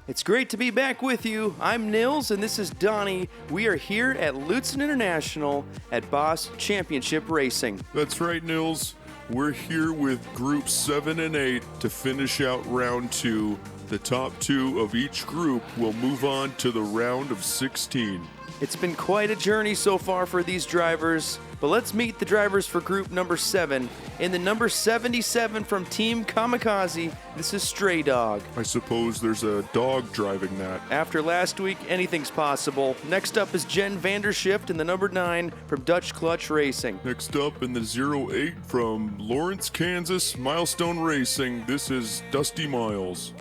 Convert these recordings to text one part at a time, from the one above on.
It's great to be back with you. I'm Nils and this is Donnie. We are here at Lutsen International at Boss Championship Racing. That's right, Nils. We're here with Groups 7 and 8 to finish out Round 2. The top two of each group will move on to the round of 16. It's been quite a journey so far for these drivers, but let's meet the drivers for group number 7. In the number 77 from Team Kamikaze, this is Stray Dog. I suppose there's a dog driving that. After last week, anything's possible. Next up is Jen Vandershift in the number 9 from Dutch Clutch Racing. Next up in the 08 from Lawrence, Kansas, Milestone Racing, this is Dusty Miles.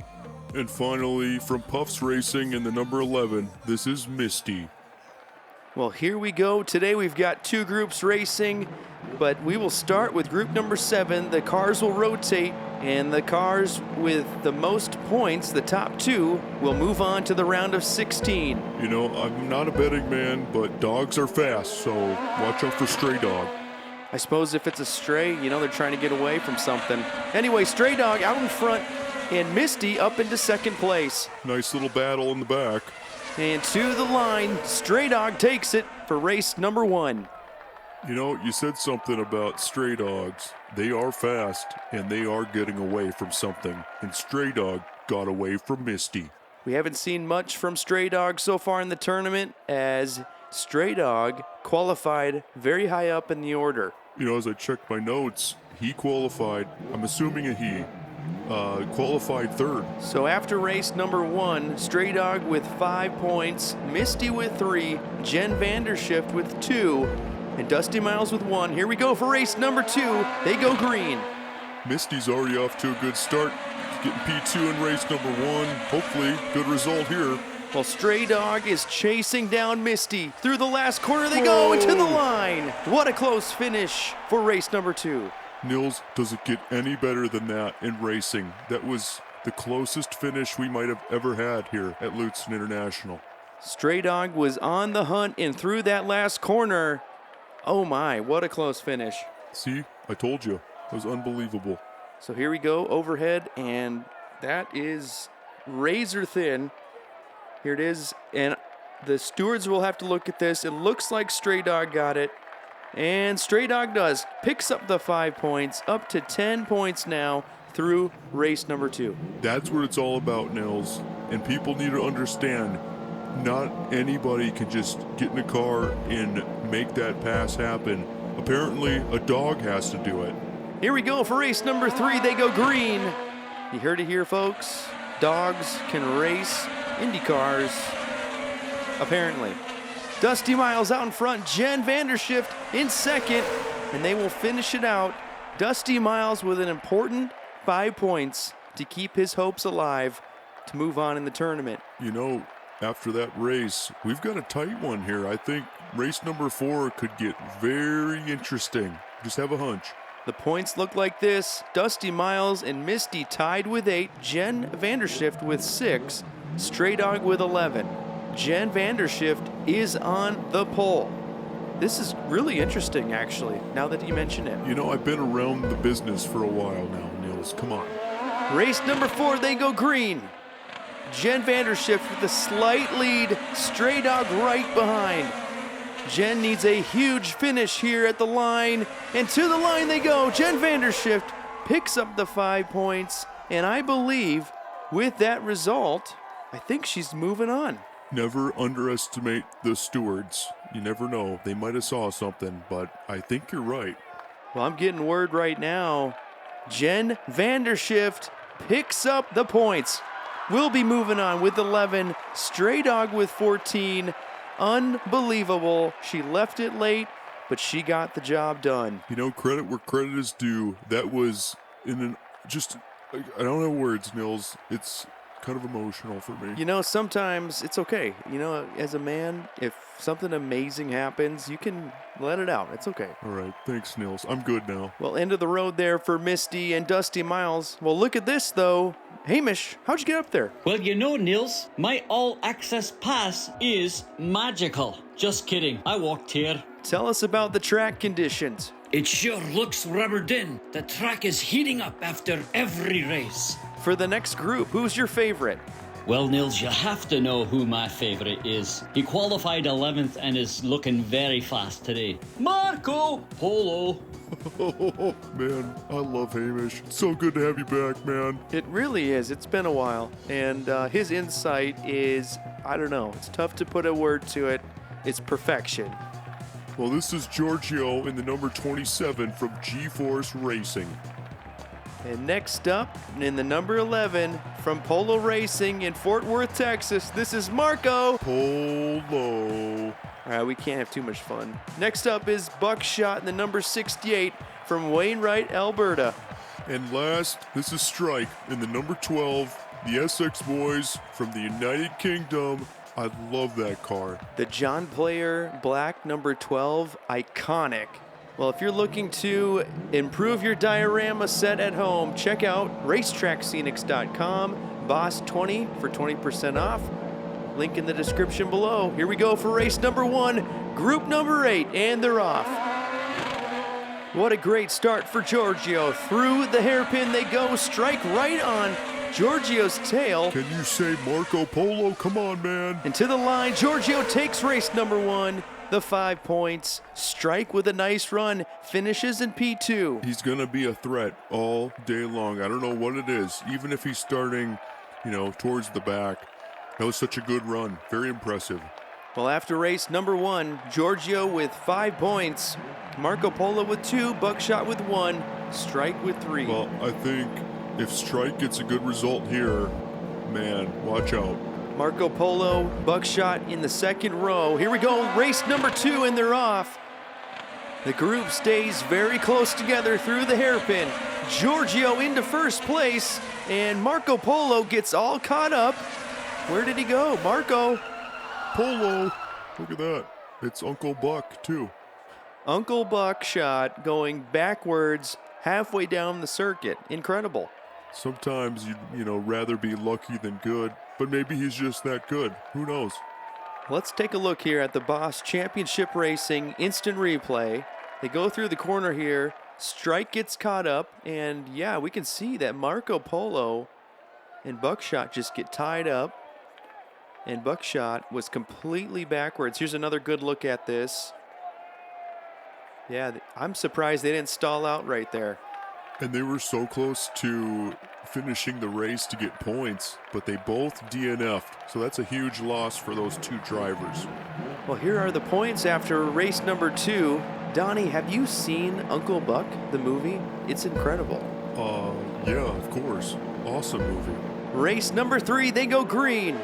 And finally, from Puffs Racing in the number 11, this is Misty. Well, here we go. Today we've got two groups racing, but we will start with group number 7. The cars will rotate, and the cars with the most points, the top two, will move on to the round of 16. You know, I'm not a betting man, but dogs are fast, so watch out for Stray Dog. I suppose if it's a stray, you know they're trying to get away from something. Anyway, Stray Dog out in front, and Misty up into second place. Nice little battle in the back. And to the line, Stray Dog takes it for race number 1. You know, you said something about stray dogs. They are fast, and they are getting away from something. And Stray Dog got away from Misty. We haven't seen much from Stray Dog so far in the tournament, as Stray Dog qualified very high up in the order. You know, as I checked my notes, he qualified, I'm assuming a he, qualified third. So after race number 1, Stray Dog with 5 points, Misty with 3, Jen Vandershift with 2, and Dusty Miles with 1. Here we go for race number 2. They go green. Misty's already off to a good start. He's getting P2 in race number 1. Hopefully, good result here. Well, Stray Dog is chasing down Misty. Through the last corner they go into the line. What a close finish for race number 2. Nils, does it get any better than that in racing? That was the closest finish we might have ever had here at Lutsen International. Stray Dog was on the hunt and through that last corner. Oh my, what a close finish. See, I told you. It was unbelievable. So here we go, overhead, and that is razor thin. Here it is, and the stewards will have to look at this. It looks like Stray Dog got it. And Stray Dog does. Picks up the 5 points, up to 10 points now through race number 2. That's what it's all about, Nils. And people need to understand, not anybody can just get in a car and make that pass happen. Apparently, a dog has to do it. Here we go for race number 3. They go green. You heard it here, folks. Dogs can race IndyCars, apparently. Dusty Miles out in front, Jen Vandershift in second, and they will finish it out. Dusty Miles with an important 5 points to keep his hopes alive to move on in the tournament. You know, after that race, we've got a tight one here. I think race number 4 could get very interesting. Just have a hunch. The points look like this. Dusty Miles and Misty tied with 8, Jen Vandershift with 6, Stray Dog with 11. Jen Vandershift is on the pole. This is really interesting, actually, now that you mention it. You know, I've been around the business for a while now, Nils. Come on. Race number 4, they go green. Jen Vandershift with a slight lead. Stray Dog right behind. Jen needs a huge finish here at the line. And to the line they go. Jen Vandershift picks up the 5 points. And I believe with that result, I think she's moving on. Never underestimate the stewards. You never know. They might have saw something, but I think you're right. Well, I'm getting word right now. Jen Vandershift picks up the points. We'll be moving on with 11. Stray Dog with 14. Unbelievable. She left it late, but she got the job done. You know, credit where credit is due. That was I don't have words, Nils. It's kind of emotional for me. You know, sometimes it's okay. You know, as a man, if something amazing happens, you can let it out. It's okay. All right. Thanks, Nils. I'm good now. Well, end of the road there for Misty and Dusty Miles. Well, look at this, though. Hamish, how'd you get up there? Well, you know, Nils, my all-access pass is magical. Just kidding. I walked here. Tell us about the track conditions. It sure looks rubbered in. The track is heating up after every race. For the next group, who's your favorite? Well, Nils, you have to know who my favourite is. He qualified 11th and is looking very fast today. Marco Polo. Oh, man, I love Hamish. So good to have you back, man. It really is. It's been a while. And his insight is, I don't know, it's tough to put a word to it. It's perfection. Well, this is Giorgio in the number 27 from G-Force Racing. And next up, in the number 11 from Polo Racing in Fort Worth, Texas, this is Marco Polo. All right, we can't have too much fun. Next up is Buckshot in the number 68 from Wainwright, Alberta. And last, this is Strike in the number 12, the SX Boys from the United Kingdom. I love that car. The John Player Black number 12, iconic. Well, if you're looking to improve your diorama set at home, check out racetrackscenics.com, BOSS20 for 20% off. Link in the description below. Here we go for race number 1, group number 8, and they're off. What a great start for Giorgio. Through the hairpin they go, strike right on Giorgio's tail. Can you say Marco Polo? Come on, man. And to the line, Giorgio takes race number 1, the 5 points. Strike with a nice run, finishes in P2. He's going to be a threat all day long. I don't know what it is, even if he's starting, towards the back. That was such a good run. Very impressive. Well, after race number 1, Giorgio with 5 points, Marco Polo with 2, Buckshot with 1, Strike with 3. Well, I think if Strike gets a good result here, man, watch out. Marco Polo, Buckshot in the second row. Here we go, race number 2, and they're off. The group stays very close together through the hairpin. Giorgio into first place, and Marco Polo gets all caught up. Where did he go? Marco Polo. Look at that. It's Uncle Buck, too. Uncle Buckshot going backwards halfway down the circuit. Incredible. Sometimes you'd, rather be lucky than good, but maybe he's just that good. Who knows? Let's take a look here at the Boss Championship Racing instant replay. They go through the corner here. Strike gets caught up, and yeah, we can see that Marco Polo and Buckshot just get tied up. And Buckshot was completely backwards. Here's another good look at this. Yeah, I'm surprised they didn't stall out right there. And they were so close to finishing the race to get points, but they both DNF'd. So that's a huge loss for those two drivers. Well, here are the points after race number 2. Donnie, have you seen Uncle Buck, the movie? It's incredible. Yeah, of course. Awesome movie. Race number 3, they go green.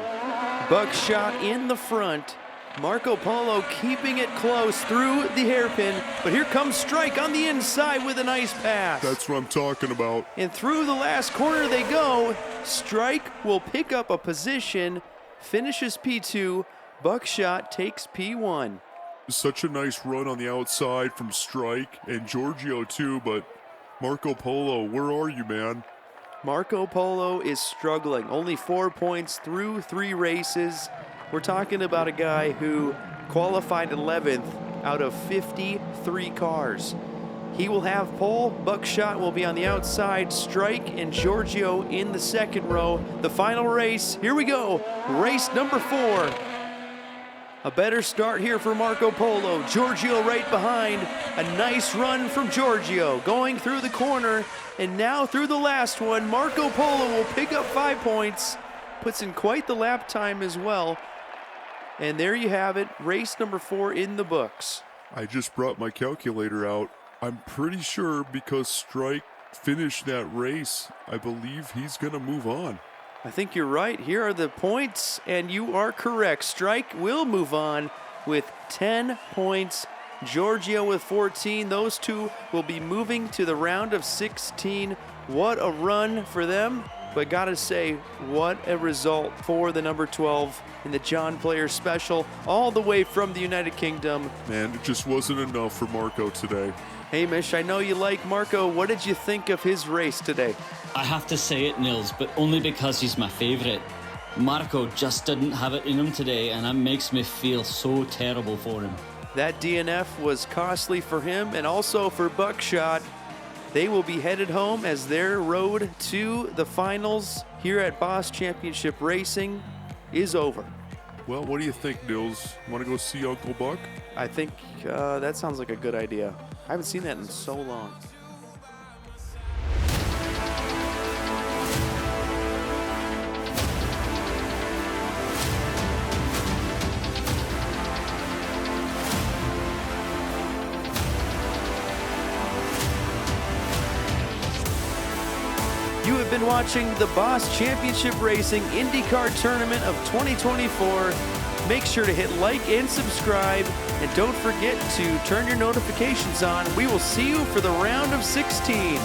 Buckshot in the front. Marco Polo keeping it close through the hairpin, but here comes Strike on the inside with a nice pass. That's what I'm talking about. And through the last corner they go. Strike will pick up a position, finishes P2. Buckshot takes P1. Such a nice run on the outside from Strike and Giorgio too, but Marco Polo, where are you, man? Marco Polo is struggling. Only 4 points through 3 races. We're talking about a guy who qualified 11th out of 53 cars. He will have pole. Buckshot will be on the outside. Strike and Giorgio in the second row. The final race. Here we go. Race number 4. A better start here for Marco Polo. Giorgio right behind. A nice run from Giorgio going through the corner. And now through the last one, Marco Polo will pick up 5 points. Puts in quite the lap time as well. And there you have it. Race number 4 in the books. I just brought my calculator out. I'm pretty sure because Strike finished that race, I believe he's going to move on. I think you're right. Here are the points, and you are correct. Strike will move on with 10 points. Giorgio with 14. Those two will be moving to the round of 16. What a run for them. But gotta say, what a result for the number 12 in the John Player Special, all the way from the United Kingdom. Man, it just wasn't enough for Marco today. Hamish, I know you like Marco. What did you think of his race today? I have to say it, Nils, but only because he's my favourite. Marco just didn't have it in him today, and that makes me feel so terrible for him. That DNF was costly for him and also for Buckshot. They will be headed home as their road to the finals here at Boss Championship Racing is over. Well, what do you think, Nils? Want to go see Uncle Buck? I think that sounds like a good idea. I haven't seen that in so long. You have been watching the Boss Championship Racing IndyCar Tournament of 2024. Make sure to hit like and subscribe, and don't forget to turn your notifications on. We will see you for the round of 16.